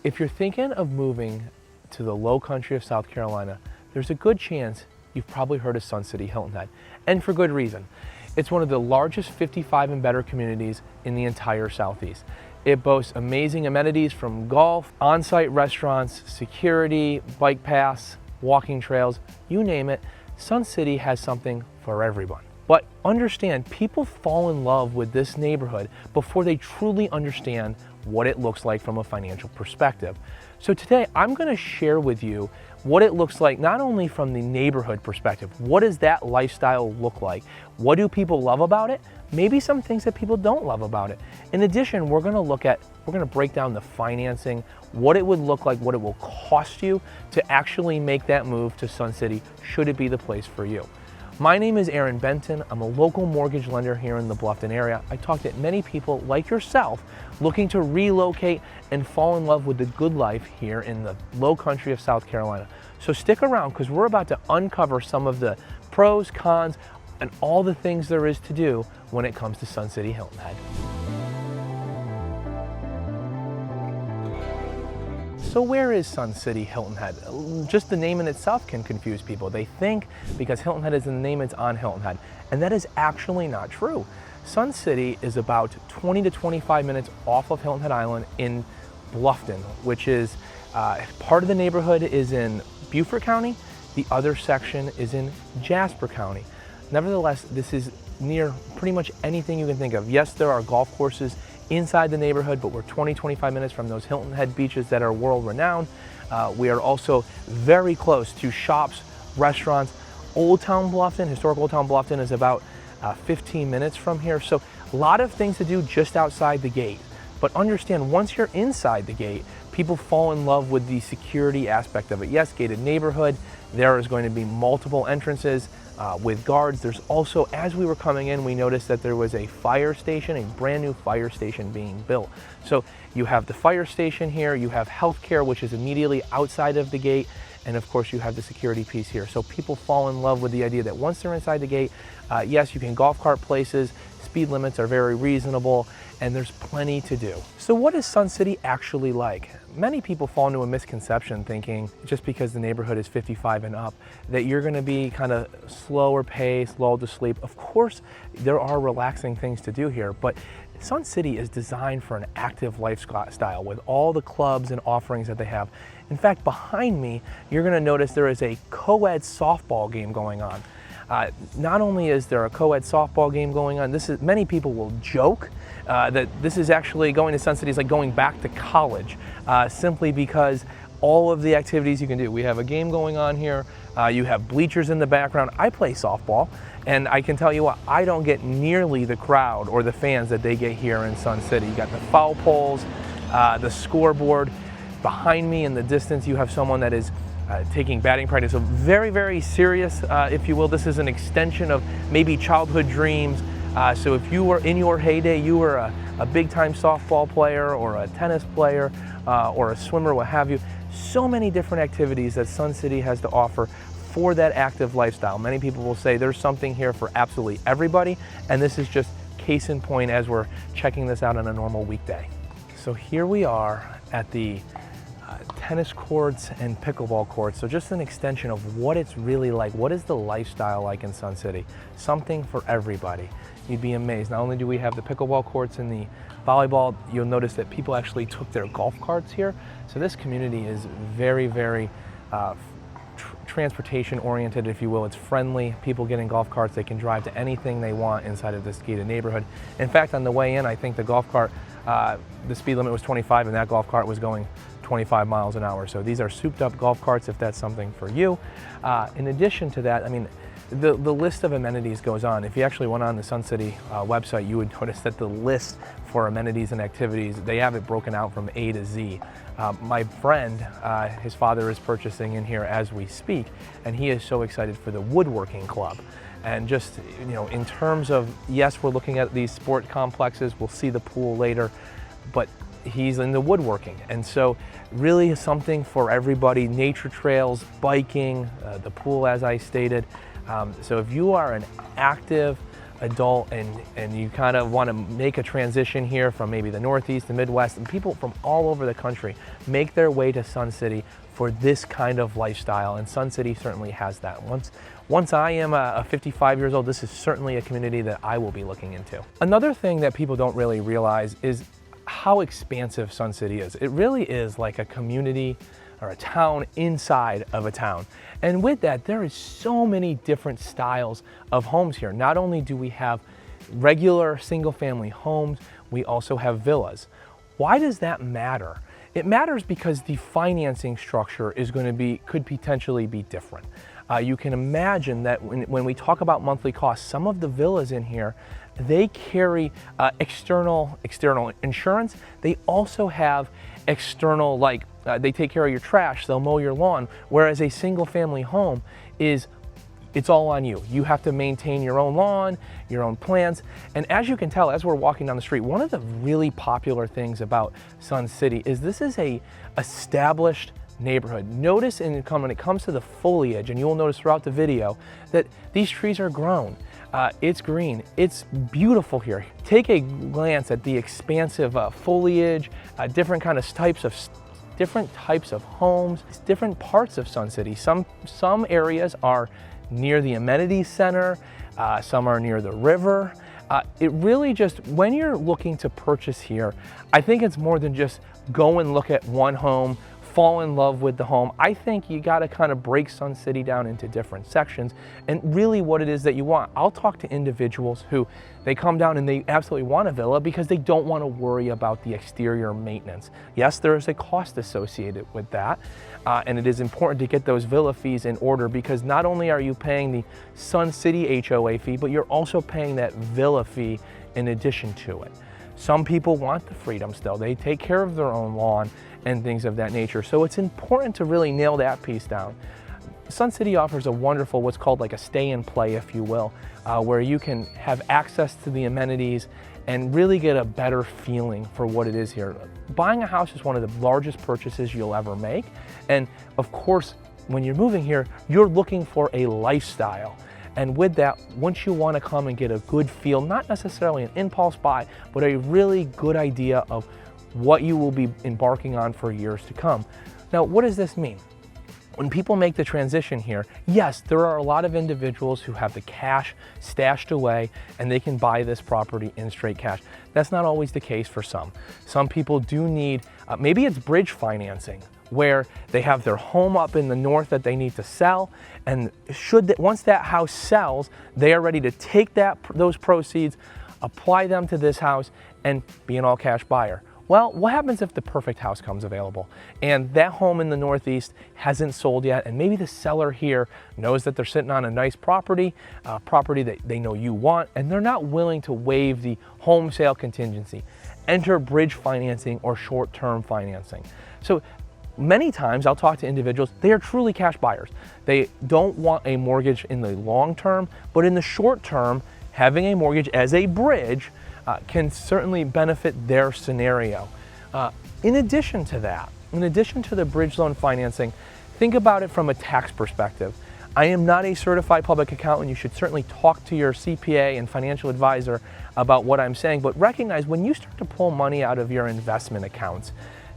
If you're thinking of moving to the Lowcountry of South Carolina, there's a good chance you've probably heard of Sun City Hilton Head, and for good reason. It's one of the largest 55 and better communities in the entire Southeast. It boasts amazing amenities from golf, on-site restaurants, security, bike paths, walking trails, you name it. Sun City has something for everyone. But understand, people fall in love with this neighborhood before they truly understand what it looks like from a financial perspective. So today I'm going to share with you what it looks like, not only from the neighborhood perspective, what does that lifestyle look like? What do people love about it? Maybe some things that people don't love about it. In addition, we're going to break down the financing, what it would look like, what it will cost you to actually make that move to Sun City, should it be the place for you. My name is Aaron Benton. I'm a local mortgage lender here in the Bluffton area. I talk to many people like yourself looking to relocate and fall in love with the good life here in the Lowcountry of South Carolina. So stick around, because we're about to uncover some of the pros, cons, and all the things there is to do when it comes to Sun City Hilton Head. So where is Sun City Hilton Head? Just the name in itself can confuse people. They think because Hilton Head is in the name, it's on Hilton Head. And that is actually not true. Sun City is about 20 to 25 minutes off of Hilton Head Island in Bluffton, which is part of the neighborhood is in Beaufort County. The other section is in Jasper County. Nevertheless, this is near pretty much anything you can think of. Yes, there are golf courses inside the neighborhood, but we're 20-25 minutes from those Hilton Head beaches that are world renowned. We are also very close to shops, restaurants. Old Town Bluffton, historic Old Town Bluffton, is about 15 minutes from here. So a lot of things to do just outside the gate. But understand, once you're inside the gate, people fall in love with the security aspect of it. Yes, gated neighborhood. There is going to be multiple entrances with guards. There's also, as we were coming in, we noticed that there was a fire station, a brand new fire station being built. So you have the fire station here, you have healthcare, which is immediately outside of the gate, and of course you have the security piece here. So people fall in love with the idea that once they're inside the gate, yes, you can golf cart places, speed limits are very reasonable, and there's plenty to do. So what is Sun City actually like? Many people fall into a misconception thinking just because the neighborhood is 55 and up that you're going to be kind of slower pace, lulled to sleep. Of course, there are relaxing things to do here, but Sun City is designed for an active lifestyle with all the clubs and offerings that they have. In fact, behind me, you're going to notice there is a co-ed softball game going on. Not only is there a co-ed softball game going on, many people will joke that this is actually going to Sun City is like going back to college, simply because all of the activities you can do. We have a game going on here. You have bleachers in the background. I play softball, and I can tell you what, I don't get nearly the crowd or the fans that they get here in Sun City. You got the foul poles, the scoreboard. Behind me in the distance, you have someone that is taking batting practice. So very, very serious, if you will. This is an extension of maybe childhood dreams. So if you were in your heyday, you were a big-time softball player or a tennis player or a swimmer, what have you. So many different activities that Sun City has to offer for that active lifestyle. Many people will say there's something here for absolutely everybody, and this is just case in point as we're checking this out on a normal weekday. So here we are at the tennis courts and pickleball courts. So just an extension of what it's really like. What is the lifestyle like in Sun City? Something for everybody. You'd be amazed. Not only do we have the pickleball courts and the volleyball, you'll notice that people actually took their golf carts here. So this community is very, very transportation oriented, if you will. It's friendly. People get in golf carts. They can drive to anything they want inside of this gated neighborhood. In fact, on the way in, I think the golf cart, the speed limit was 25, and that golf cart was going 25 miles an hour. So these are souped up golf carts if that's something for you. In addition to that, I mean, the list of amenities goes on. If you actually went on the Sun City website, you would notice that the list for amenities and activities, they have it broken out from A to Z. My friend, his father is purchasing in here as we speak, and he is so excited for the woodworking club. And just, you know, in terms of, yes, we're looking at these sport complexes, we'll see the pool later, but he's in the woodworking. And so really something for everybody, nature trails, biking, the pool, as I stated. So if you are an active adult and you kind of want to make a transition here from maybe the Northeast, the Midwest, and people from all over the country make their way to Sun City for this kind of lifestyle, and Sun City certainly has that. Once I am 55 years old, this is certainly a community that I will be looking into. Another thing that people don't really realize is how expansive Sun City is. It really is like a community or a town inside of a town. And with that, there is so many different styles of homes here. Not only do we have regular single-family homes, we also have villas. Why does that matter? It matters because the financing structure is going to be, could potentially be different. You can imagine that when we talk about monthly costs, some of the villas in here, they carry external insurance. They also have external, like they take care of your trash, they'll mow your lawn, whereas a single family home it's all on you. You have to maintain your own lawn, your own plants. And as you can tell, as we're walking down the street, one of the really popular things about Sun City is this is a established neighborhood. Notice when it comes to the foliage, and you will notice throughout the video, that these trees are grown. It's green, it's beautiful here. Take a glance at the expansive foliage, different types of homes, different parts of Sun City. Some areas are near the amenities center, some are near the river. It really just, when you're looking to purchase here, I think it's more than just go and look at one home, fall in love with the home. I think you got to kind of break Sun City down into different sections and really what it is that you want. I'll talk to individuals who they come down and they absolutely want a villa because they don't want to worry about the exterior maintenance. Yes, there is a cost associated with that, and it is important to get those villa fees in order because not only are you paying the Sun City HOA fee, but you're also paying that villa fee in addition to it. Some people want the freedom still. They take care of their own lawn and things of that nature. So it's important to really nail that piece down. Sun City offers a wonderful, what's called like a stay and play, if you will, where you can have access to the amenities and really get a better feeling for what it is here. Buying a house is one of the largest purchases you'll ever make. And of course, when you're moving here, you're looking for a lifestyle. And with that, once you want to come and get a good feel, not necessarily an impulse buy, but a really good idea of what you will be embarking on for years to come. Now, what does this mean? When people make the transition here, yes, there are a lot of individuals who have the cash stashed away and they can buy this property in straight cash. That's not always the case for some. Some people do need, maybe it's bridge financing, where they have their home up in the north that they need to sell, and once that house sells, they are ready to take those proceeds, apply them to this house, and be an all-cash buyer. Well, what happens if the perfect house comes available and that home in the Northeast hasn't sold yet, and maybe the seller here knows that they're sitting on a nice property, property that they know you want, and they're not willing to waive the home sale contingency? Enter bridge financing or short-term financing. So many times I'll talk to individuals, they are truly cash buyers. They don't want a mortgage in the long term, but in the short term, having a mortgage as a bridge can certainly benefit their scenario. In addition to that, in addition to the bridge loan financing, think about it from a tax perspective. I am not a certified public accountant. You should certainly talk to your CPA and financial advisor about what I'm saying, but recognize when you start to pull money out of your investment accounts,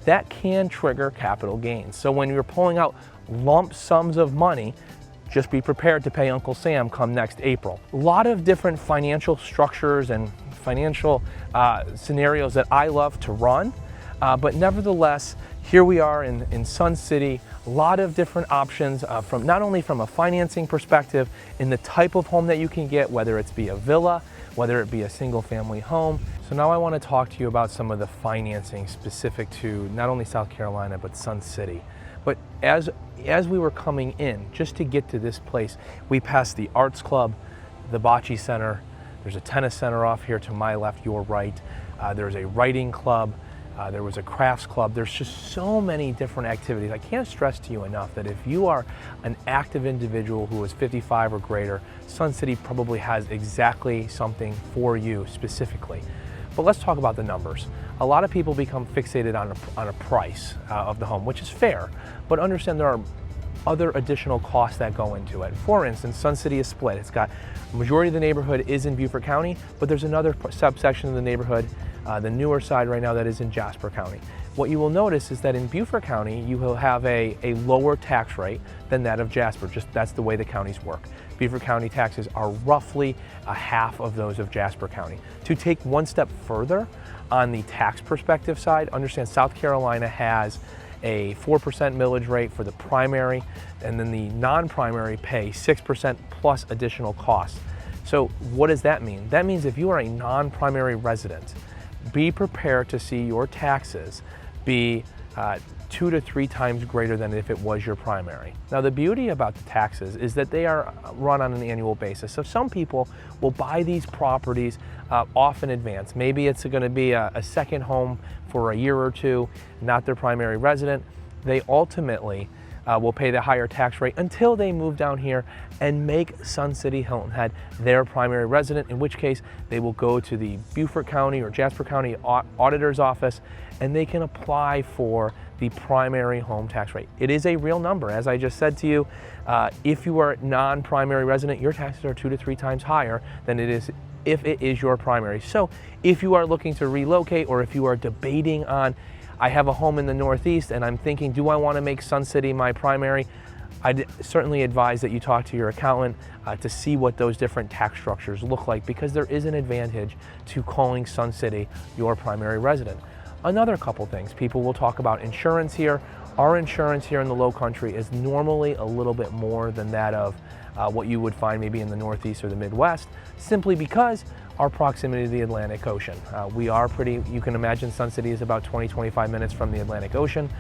that can trigger capital gains. So when you're pulling out lump sums of money, just be prepared to pay Uncle Sam come next April. A lot of different financial structures and financial scenarios that I love to run, but nevertheless, here we are in Sun City, a lot of different options from not only from a financing perspective in the type of home that you can get, whether it's be a villa, whether it be a single family home. So now I want to talk to you about some of the financing specific to not only South Carolina, but Sun City. But as we were coming in, just to get to this place, we passed the Arts Club, the Bocce Center, there's a tennis center off here to my left, your right, there's a writing club, there was a crafts club. There's just so many different activities. I can't stress to you enough that if you are an active individual who is 55 or greater, Sun City probably has exactly something for you specifically. But let's talk about the numbers. A lot of people become fixated on a price of the home, which is fair, but understand there are other additional costs that go into it. For instance, Sun City is split. It's got, the majority of the neighborhood is in Beaufort County, but there's another subsection of the neighborhood, the newer side right now, that is in Jasper County. What you will notice is that in Beaufort County, you will have a lower tax rate than that of Jasper. Just that's the way the counties work. Beaufort County taxes are roughly a half of those of Jasper County. To take one step further on the tax perspective side, understand South Carolina has a 4% millage rate for the primary, and then the non-primary pay 6% plus additional costs. So what does that mean? That means if you are a non-primary resident, be prepared to see your taxes be 2 to 3 times greater than if it was your primary. Now, the beauty about the taxes is that they are run on an annual basis. So some people will buy these properties off in advance. Maybe it's going to be a second home for a year or two, not their primary resident. They ultimately will pay the higher tax rate until they move down here and make Sun City Hilton Head their primary resident, in which case they will go to the Beaufort County or Jasper County auditor's office and they can apply for the primary home tax rate. It is a real number. As I just said to you, if you are a non-primary resident, your taxes are 2 to 3 times higher than it is if it is your primary. So if you are looking to relocate, or if you are debating on, I have a home in the Northeast and I'm thinking, do I want to make Sun City my primary? I'd certainly advise that you talk to your accountant to see what those different tax structures look like, because there is an advantage to calling Sun City your primary resident. Another couple things, people will talk about insurance here. Our insurance here in the Lowcountry is normally a little bit more than that of what you would find maybe in the Northeast or the Midwest, simply because our proximity to the Atlantic Ocean. We are pretty, you can imagine Sun City is about 20-25 minutes from the Atlantic Ocean.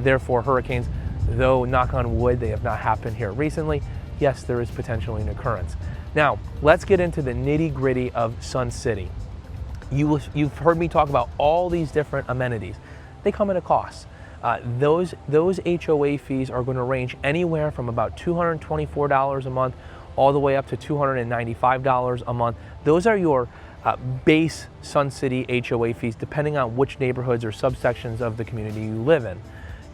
Therefore, hurricanes, though knock on wood, they have not happened here recently, yes, there is potentially an occurrence. Now, let's get into the nitty-gritty of Sun City. You've heard me talk about all these different amenities. They come at a cost. Those HOA fees are going to range anywhere from about $224 a month all the way up to $295 a month. Those are your base Sun City HOA fees, depending on which neighborhoods or subsections of the community you live in.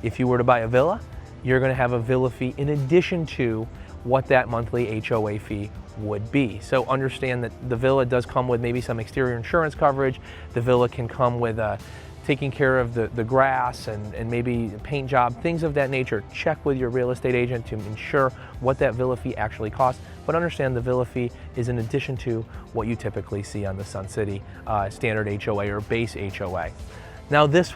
If you were to buy a villa, you're going to have a villa fee in addition to what that monthly HOA fee would be. So understand that the villa does come with maybe some exterior insurance coverage. The villa can come with taking care of the grass and maybe paint job, things of that nature. Check with your real estate agent to ensure what that villa fee actually costs. But understand the villa fee is in addition to what you typically see on the Sun City standard HOA or base HOA. Now this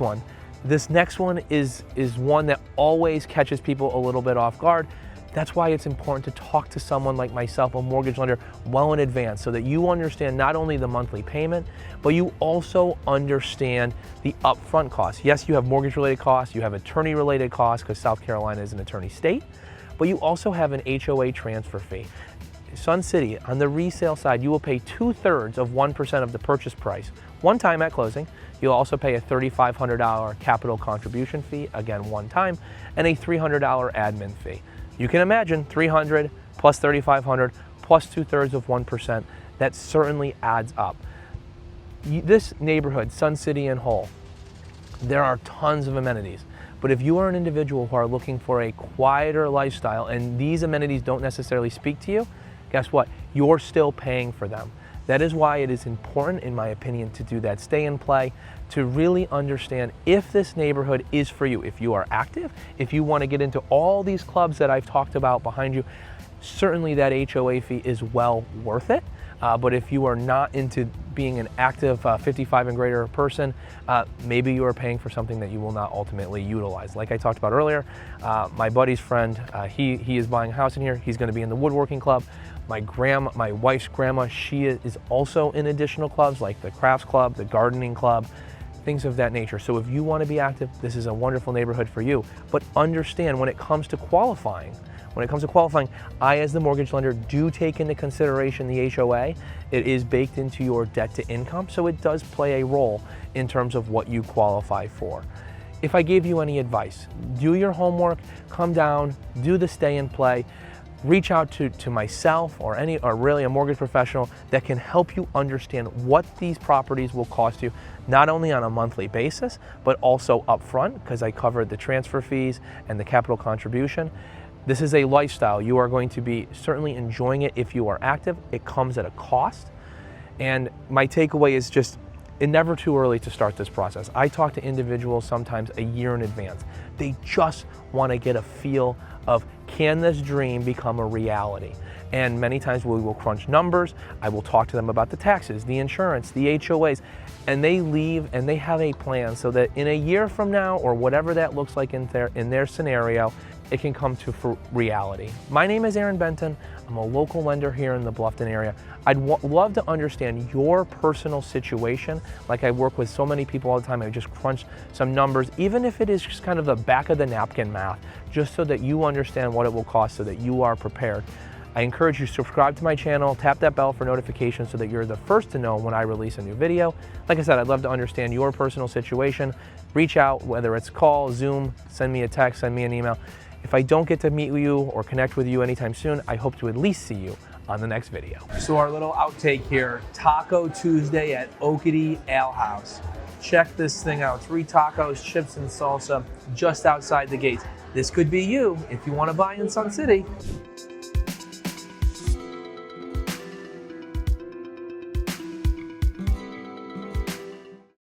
next one is one that always catches people a little bit off guard. That's why it's important to talk to someone like myself, a mortgage lender, well in advance, so that you understand not only the monthly payment, but you also understand the upfront costs. Yes, you have mortgage-related costs, you have attorney-related costs, because South Carolina is an attorney state, but you also have an HOA transfer fee. Sun City, on the resale side, you will pay 2/3 of 1% of the purchase price one time at closing. You'll also pay a $3,500 capital contribution fee, again one time, and a $300 admin fee. You can imagine $300 plus $3,500 plus 2/3 of 1%. That certainly adds up. This neighborhood, Sun City and whole, there are tons of amenities. But if you are an individual who are looking for a quieter lifestyle and these amenities don't necessarily speak to you, guess what? You're still paying for them. That is why it is important, in my opinion, to do that stay and play, to really understand if this neighborhood is for you. If you are active, if you want to get into all these clubs that I've talked about behind you, certainly that HOA fee is well worth it. But if you are not into being an active 55 and greater person, maybe you are paying for something that you will not ultimately utilize. Like I talked about earlier, my buddy's friend, he is buying a house in here. He's going to be in the woodworking club. My wife's grandma, she is also in additional clubs like the crafts club, the gardening club, things of that nature. So if you want to be active, this is a wonderful neighborhood for you. But understand, when it comes to qualifying, I, as the mortgage lender, do take into consideration the HOA. It is baked into your debt to income, so it does play a role in terms of what you qualify for. If I gave you any advice, do your homework, come down, do the stay and play, reach out to myself or really a mortgage professional that can help you understand what these properties will cost you, not only on a monthly basis, but also upfront, because I covered the transfer fees and the capital contribution. This is a lifestyle. You are going to be certainly enjoying it if you are active. It comes at a cost. And my takeaway is just, it's never too early to start this process. I talk to individuals sometimes a year in advance. They just want to get a feel of, can this dream become a reality? And many times we will crunch numbers. I will talk to them about the taxes, the insurance, the HOAs, and they leave and they have a plan so that in a year from now, or whatever that looks like in their scenario, it can come to reality. My name is Aaron Benton. I'm a local lender here in the Bluffton area. I'd love to understand your personal situation. Like I work with so many people all the time, I just crunch some numbers, even if it is just kind of the back of the napkin math, just so that you understand what it will cost so that you are prepared. I encourage you to subscribe to my channel, tap that bell for notifications so that you're the first to know when I release a new video. Like I said, I'd love to understand your personal situation. Reach out, whether it's call, Zoom, send me a text, send me an email. If I don't get to meet you or connect with you anytime soon, I hope to at least see you on the next video. So our little outtake here, Taco Tuesday at Oakity Ale House. Check this thing out, 3 tacos, chips and salsa just outside the gates. This could be you if you want to buy in Sun City.